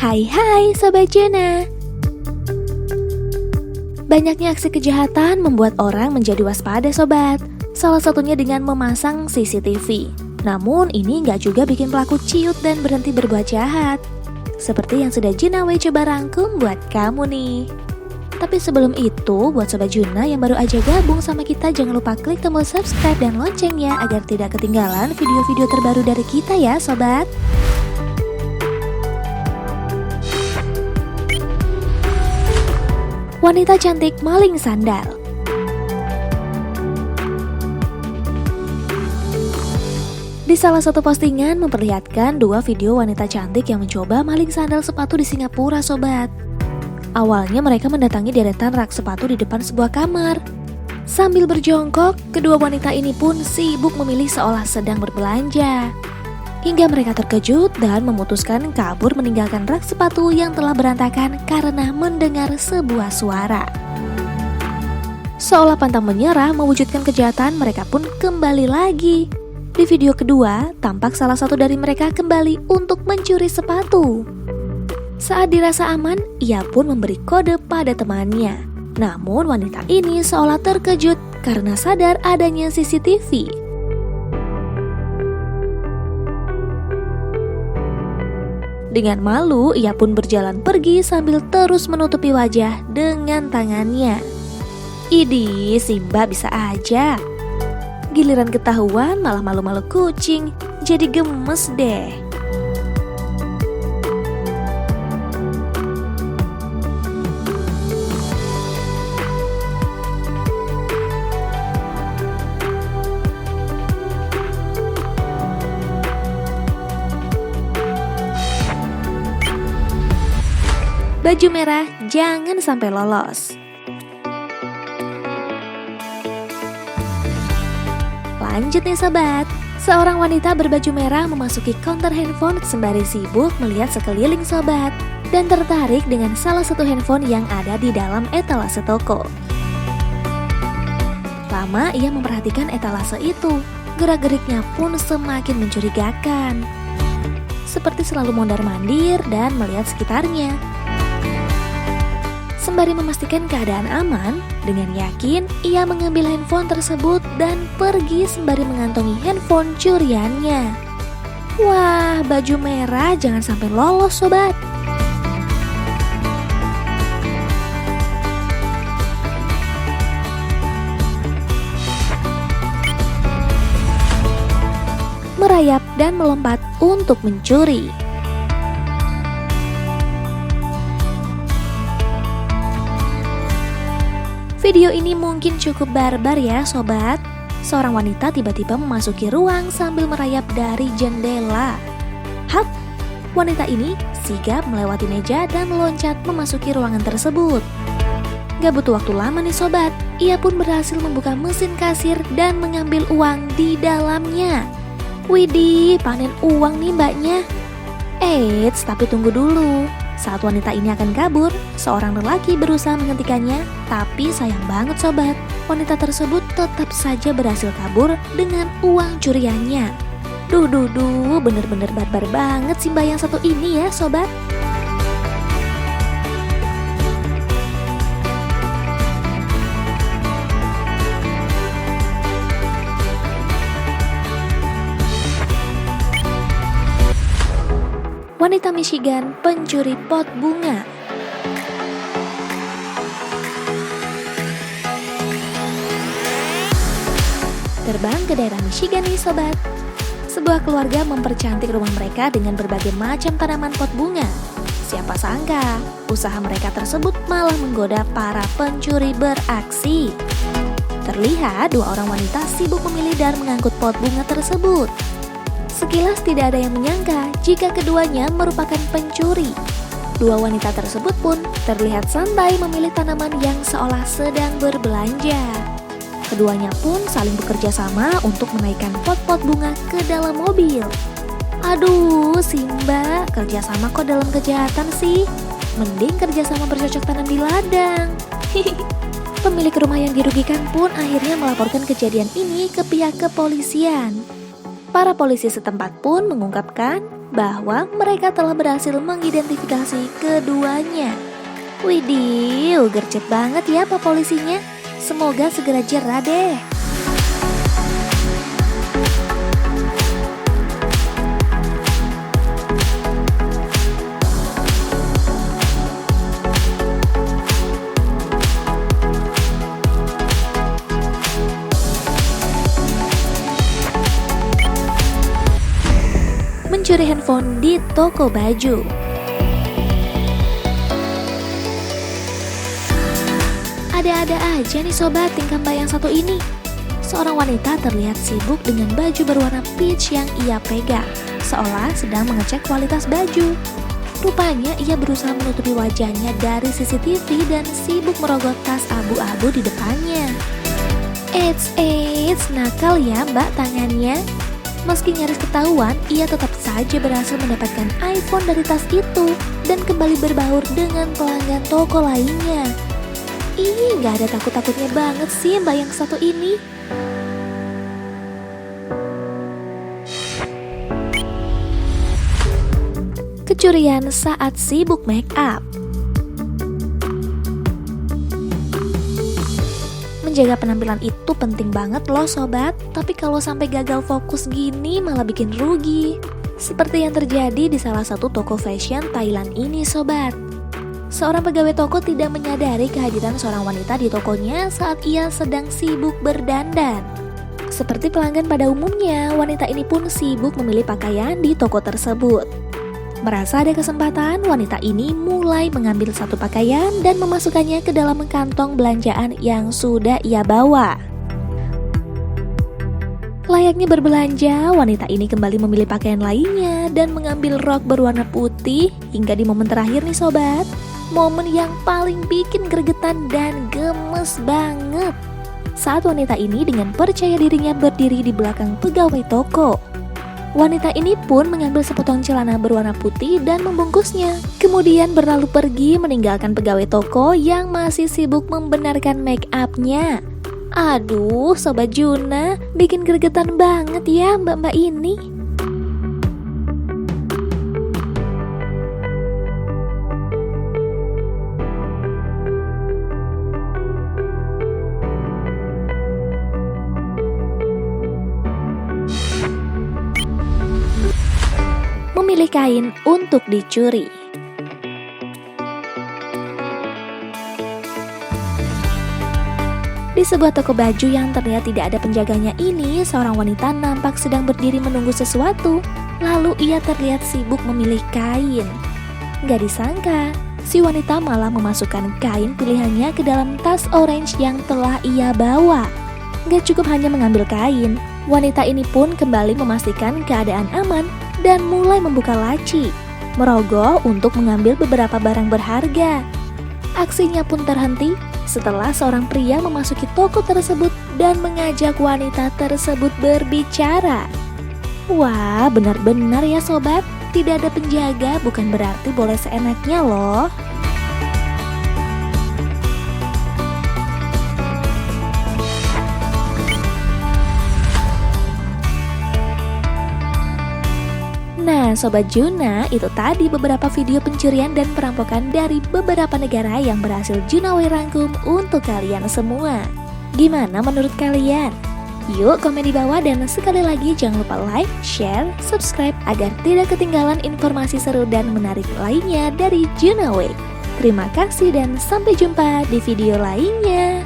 Hai Sobat Juna. Banyaknya aksi kejahatan membuat orang menjadi waspada sobat. Salah satunya dengan memasang CCTV. Namun ini nggak juga bikin pelaku ciut dan berhenti berbuat jahat. Seperti yang sudah Juna coba rangkum buat kamu nih. Tapi sebelum itu, buat Sobat Juna yang baru aja gabung sama kita, jangan lupa klik tombol subscribe dan loncengnya agar tidak ketinggalan video-video terbaru dari kita ya sobat. Wanita cantik maling sandal. Di salah satu postingan memperlihatkan dua video wanita cantik yang mencoba maling sandal sepatu di Singapura sobat. Awalnya mereka mendatangi deretan rak sepatu di depan sebuah kamar. Sambil berjongkok, kedua wanita ini pun sibuk memilih seolah sedang berbelanja. Hingga mereka terkejut dan memutuskan kabur meninggalkan rak sepatu yang telah berantakan karena mendengar sebuah suara. Seolah pantang menyerah mewujudkan kejahatan, mereka pun kembali lagi. Di video kedua, tampak salah satu dari mereka kembali untuk mencuri sepatu. Saat dirasa aman, ia pun memberi kode pada temannya. Namun wanita ini seolah terkejut karena sadar adanya CCTV. Dengan malu, ia pun berjalan pergi sambil terus menutupi wajah dengan tangannya. Idih, Simba bisa aja. Giliran ketahuan malah malu-malu kucing, jadi gemes deh. Baju merah jangan sampai lolos. Lanjut nih sobat, seorang wanita berbaju merah memasuki counter handphone sembari sibuk melihat sekeliling sobat dan tertarik dengan salah satu handphone yang ada di dalam etalase toko. Lama ia memperhatikan etalase itu, gerak-geriknya pun semakin mencurigakan. Seperti selalu mondar-mandir dan melihat sekitarnya. Sembari memastikan keadaan aman, dengan yakin ia mengambil handphone tersebut dan pergi sembari mengantongi handphone curiannya. Wah, baju merah jangan sampai lolos sobat. Merayap dan melompat untuk mencuri. Video ini mungkin cukup barbar ya sobat. Seorang wanita tiba-tiba memasuki ruang sambil merayap dari jendela. Hap, wanita ini sigap melewati meja dan meloncat memasuki ruangan tersebut. Gak butuh waktu lama nih sobat, ia pun berhasil membuka mesin kasir dan mengambil uang di dalamnya. Widih, panen uang nih mbaknya. Eits, tapi tunggu dulu. Saat wanita ini akan kabur, seorang lelaki berusaha menghentikannya, tapi sayang banget sobat, wanita tersebut tetap saja berhasil kabur dengan uang curiannya. Duh, bener-bener barbar banget si mbak yang satu ini ya sobat. Wanita Michigan pencuri pot bunga. Terbang ke daerah Michigan nih sobat. Sebuah keluarga mempercantik rumah mereka dengan berbagai macam tanaman pot bunga. Siapa sangka, usaha mereka tersebut malah menggoda para pencuri beraksi. Terlihat dua orang wanita sibuk memilih dan mengangkut pot bunga tersebut. Sekilas tidak ada yang menyangka jika keduanya merupakan pencuri. Dua wanita tersebut pun terlihat santai memilih tanaman yang seolah sedang berbelanja. Keduanya pun saling bekerja sama untuk menaikkan pot-pot bunga ke dalam mobil. Aduh, Simba, kerjasama kok dalam kejahatan sih? Mending kerjasama bercocok tanam di ladang. Pemilik rumah yang dirugikan pun akhirnya melaporkan kejadian ini ke pihak kepolisian. Para polisi setempat pun mengungkapkan bahwa mereka telah berhasil mengidentifikasi keduanya. Widih, gercep banget ya Pak polisinya. Semoga segera jerah deh. Mencuri handphone di toko baju. Ada-ada aja nih sobat tingkah mbak yang satu ini. Seorang wanita terlihat sibuk dengan baju berwarna peach yang ia pegang, seolah sedang mengecek kualitas baju. Rupanya ia berusaha menutupi wajahnya dari CCTV dan sibuk merogoh tas abu-abu di depannya. Eits, nakal ya mbak tangannya. Meski nyaris ketahuan, ia tetap saja berhasil mendapatkan iPhone dari tas itu dan kembali berbaur dengan pelanggan toko lainnya. Ih, gak ada takut-takutnya banget sih mbak yang satu ini. Kecurian saat sibuk make up. Menjaga penampilan itu penting banget loh sobat, tapi kalau sampai gagal fokus gini malah bikin rugi. Seperti yang terjadi di salah satu toko fashion Thailand ini sobat. Seorang pegawai toko tidak menyadari kehadiran seorang wanita di tokonya saat ia sedang sibuk berdandan. Seperti pelanggan pada umumnya, wanita ini pun sibuk memilih pakaian di toko tersebut. Merasa ada kesempatan, wanita ini mulai mengambil satu pakaian dan memasukkannya ke dalam kantong belanjaan yang sudah ia bawa. Layaknya berbelanja, wanita ini kembali memilih pakaian lainnya dan mengambil rok berwarna putih hingga di momen terakhir nih sobat. Momen yang paling bikin gregetan dan gemes banget. Saat wanita ini dengan percaya dirinya berdiri di belakang pegawai toko. Wanita ini pun mengambil sepotong celana berwarna putih dan membungkusnya. Kemudian berlalu pergi meninggalkan pegawai toko yang masih sibuk membenarkan make up-nya. Aduh, Sobat Juna, bikin gregetan banget ya mbak-mbak ini. Memilih kain untuk dicuri. Di sebuah toko baju yang terlihat tidak ada penjaganya ini, seorang wanita nampak sedang berdiri menunggu sesuatu. Lalu ia terlihat sibuk memilih kain. Gak disangka, si wanita malah memasukkan kain pilihannya ke dalam tas orange yang telah ia bawa. Gak cukup hanya mengambil kain, wanita ini pun kembali memastikan keadaan aman dan mulai membuka laci, merogoh untuk mengambil beberapa barang berharga. Aksinya pun terhenti setelah seorang pria memasuki toko tersebut dan mengajak wanita tersebut berbicara. Wah, benar-benar ya sobat, tidak ada penjaga bukan berarti boleh seenaknya loh. Nah Sobat Juna, itu tadi beberapa video pencurian dan perampokan dari beberapa negara yang berhasil Junaway rangkum untuk kalian semua. Gimana menurut kalian? Yuk komen di bawah dan sekali lagi jangan lupa like, share, subscribe agar tidak ketinggalan informasi seru dan menarik lainnya dari Junaway. Terima kasih dan sampai jumpa di video lainnya.